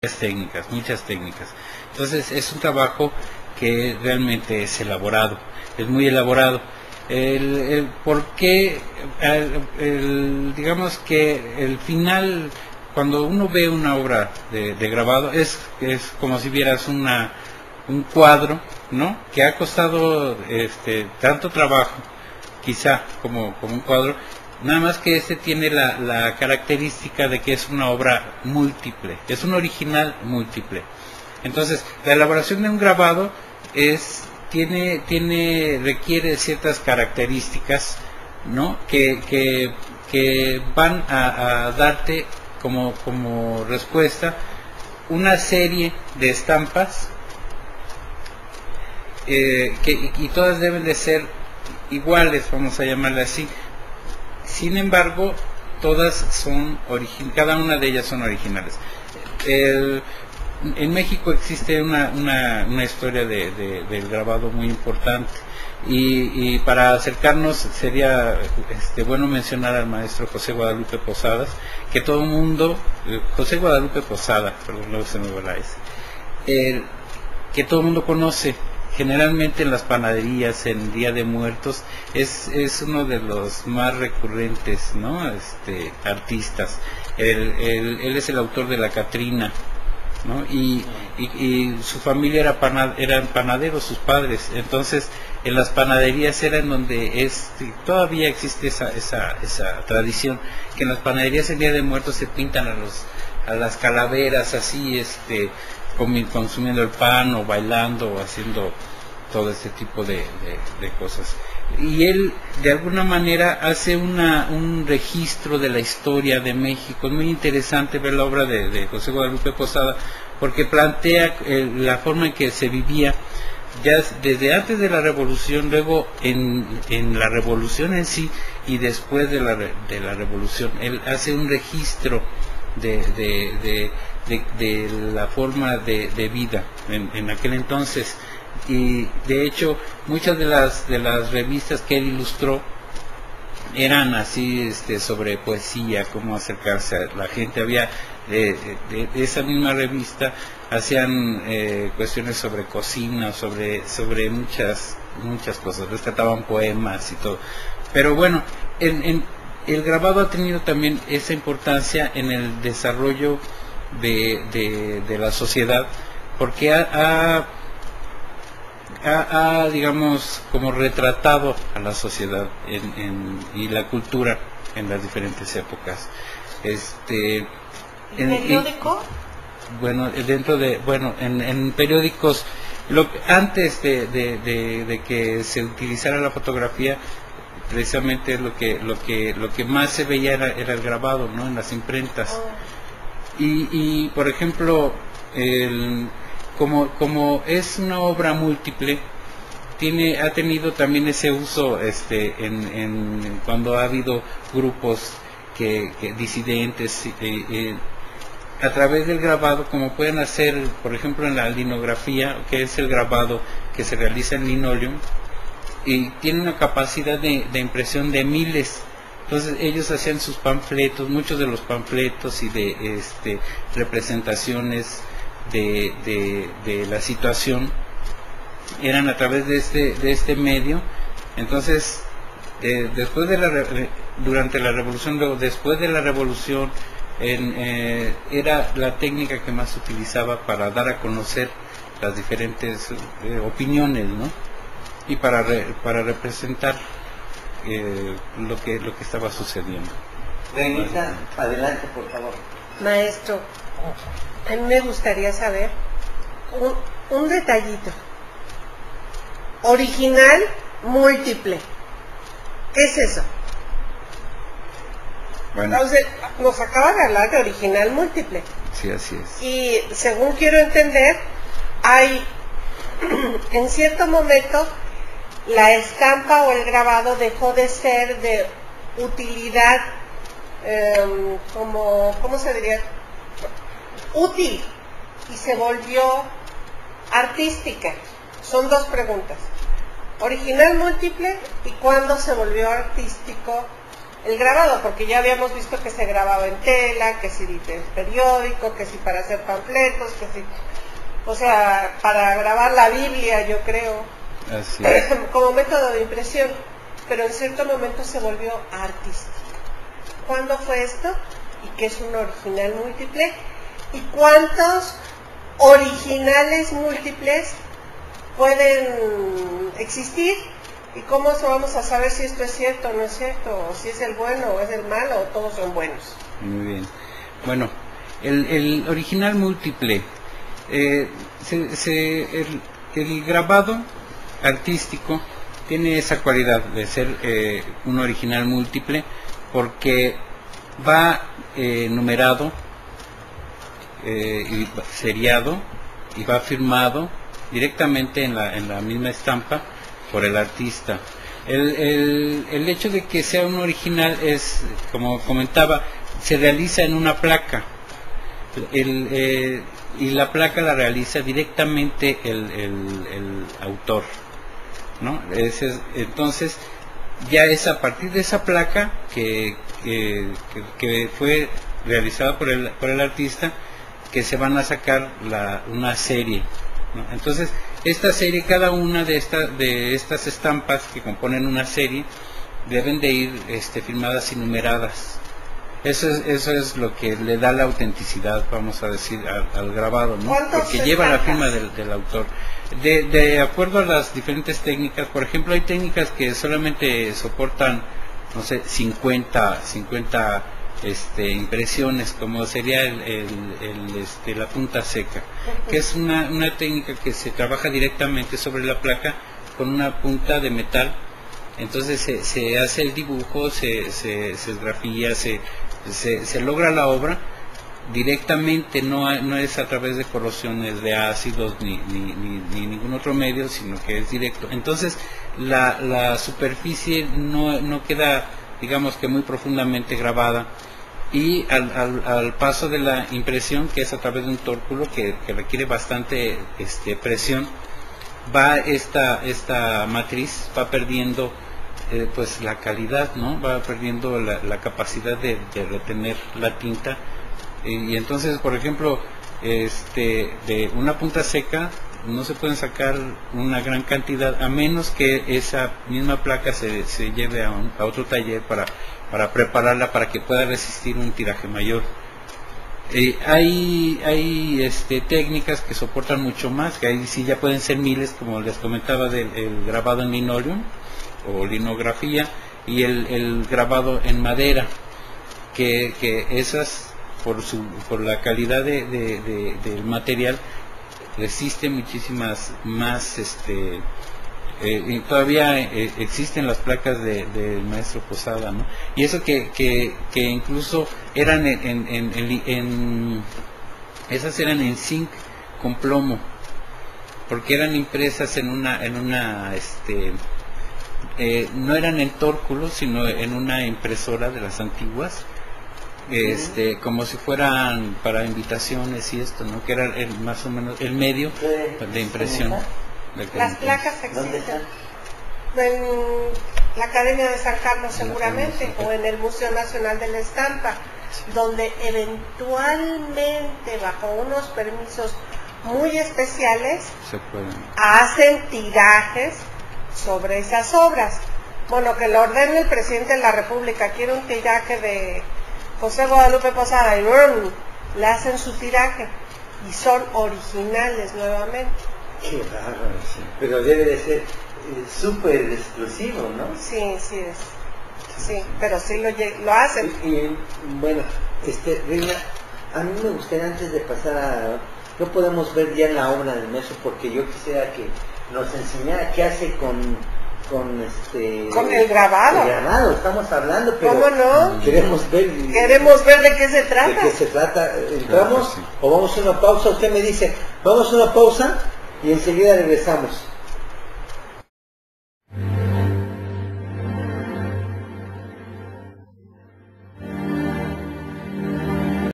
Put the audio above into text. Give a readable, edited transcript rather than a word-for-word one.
técnicas, muchas técnicas. Entonces es un trabajo que realmente es elaborado, es muy elaborado. ¿Por qué? Digamos que el final, cuando uno ve una obra de grabado, es como si vieras un cuadro, ¿no? Que ha costado tanto trabajo, quizá como un cuadro. Nada más que tiene la característica de que es una obra múltiple, es un original múltiple. Entonces, la elaboración de un grabado requiere ciertas características, ¿no? Que van a darte como respuesta una serie de estampas y todas deben de ser iguales, vamos a llamarle así. Sin embargo, todas son cada una de ellas son originales. En México existe una historia del grabado muy importante y para acercarnos sería bueno mencionar al maestro José Guadalupe Posadas, que todo el mundo, José Guadalupe Posada, perdón, no se me va la S, que todo el mundo conoce. Generalmente en las panaderías, en Día de Muertos, es uno de los más recurrentes, ¿no? Artistas. Él es el autor de La Catrina, ¿no? Y su familia eran panaderos, sus padres. Entonces, en las panaderías era en donde todavía existe esa tradición, que en las panaderías en Día de Muertos se pintan a las calaveras así, consumiendo el pan o bailando o haciendo todo este tipo de cosas. Y él de alguna manera hace un registro de la historia de México. Es muy interesante ver la obra de José Guadalupe Posada, porque plantea la forma en que se vivía ya desde antes de la revolución, luego en la revolución en sí y después de la revolución. Él hace un registro de la forma de vida en aquel entonces, y de hecho muchas de las revistas que él ilustró eran así sobre poesía, cómo acercarse a la gente. Había de esa misma revista hacían cuestiones sobre cocina, sobre muchas cosas, rescataban poemas y todo. Pero bueno, el grabado ha tenido también esa importancia en el desarrollo de la sociedad, porque ha digamos, como retratado a la sociedad y la cultura en las diferentes épocas. ¿Periódico? En periódicos, antes de que se utilizara la fotografía, precisamente lo que más se veía era el grabado, ¿no? En las imprentas. Y por ejemplo, como es una obra múltiple, ha tenido también ese uso cuando ha habido grupos disidentes, a través del grabado, como pueden hacer, por ejemplo, en la linografía, que es el grabado que se realiza en linóleo, y tiene una capacidad de impresión de miles. Entonces ellos hacían sus panfletos, muchos de los panfletos y de representaciones de la situación eran a través de este medio. Entonces durante la revolución, luego después de la revolución, era la técnica que más se utilizaba para dar a conocer las diferentes opiniones, ¿no? Y para representar lo que estaba sucediendo. Renita, adelante, por favor. Maestro, a mí me gustaría saber un detallito. Original múltiple. ¿Qué es eso? Bueno. Entonces, nos acaba de hablar de original múltiple. Sí, así es. Y según quiero entender, hay en cierto momento la estampa o el grabado dejó de ser de utilidad, ¿cómo se diría? Útil, y se volvió artística. Son dos preguntas. Original múltiple, y cuándo se volvió artístico el grabado, porque ya habíamos visto que se grababa en tela, que si en periódico, que si para hacer panfletos, que si, o sea, para grabar la Biblia, yo creo, Así es. como método de impresión, pero en cierto momento se volvió artístico. ¿Cuándo fue esto? ¿Y qué es un original múltiple? ¿Y cuántos originales múltiples pueden existir? ¿Y cómo vamos a saber si esto es cierto o no es cierto? O si es el bueno o es el malo, o todos son buenos. Muy bien. Bueno, el original múltiple, el grabado artístico tiene esa cualidad de ser un original múltiple porque va numerado y seriado y va firmado directamente en la misma estampa por el artista. El hecho de que sea un original es, como comentaba, se realiza en una placa y la placa la realiza directamente el autor, ¿no? Entonces ya es a partir de esa placa que fue realizada por el artista que se van a sacar una serie, ¿no? Entonces esta serie, cada una de estas estampas que componen una serie deben de ir firmadas y numeradas. Eso es lo que le da la autenticidad, vamos a decir, al grabado, ¿no? Porque lleva la firma del autor. De acuerdo a las diferentes técnicas, por ejemplo, hay técnicas que solamente soportan, no sé, 50 impresiones, como sería la punta seca, que es una técnica que se trabaja directamente sobre la placa con una punta de metal. Entonces se hace el dibujo, se esgrafía, se logra la obra directamente, no es a través de corrosiones de ácidos ni ningún otro medio, sino que es directo. Entonces la superficie no queda, digamos, que muy profundamente grabada, y al paso de la impresión, que es a través de un tórculo que requiere bastante presión, va esta matriz va perdiendo pues la calidad, ¿no? Va perdiendo la capacidad de retener la tinta, y entonces, por ejemplo, de una punta seca no se pueden sacar una gran cantidad, a menos que esa misma placa se lleve a otro taller para prepararla para que pueda resistir un tiraje mayor. Hay técnicas que soportan mucho más, que ahí sí ya pueden ser miles, como les comentaba, del grabado en linoleum o linografía, y el grabado en madera, que esas por la calidad del material resiste muchísimas más, y todavía existen las placas del maestro Posada, ¿no? Y eso que incluso eran esas eran en zinc con plomo, porque eran impresas en una no eran en tórculos, sino en una impresora de las antiguas, como si fueran para invitaciones y esto, ¿no? Que era más o menos el medio de impresión. Las placas existen en la Academia de San Carlos seguramente, o en el Museo Nacional de la Estampa, donde eventualmente, bajo unos permisos muy especiales, hacen tirajes sobre esas obras. Bueno, que lo ordene el presidente de la República, quiere un tiraje de José Guadalupe Posada, y le hacen su tiraje, y son originales nuevamente. Qué raro, sí. Pero debe de ser súper exclusivo, ¿no? Sí, pero sí lo hacen. Y bueno, Reina, a mí me gustaría, antes de pasar no podemos ver ya la obra del maestro, porque yo quisiera que nos enseñara qué hace con el grabado. El grabado, estamos hablando, pero ¿cómo no? Queremos ver de qué se trata. ¿De qué se trata? ¿Entramos? Claro, sí. ¿O vamos a una pausa? Usted me dice, vamos a una pausa y enseguida regresamos.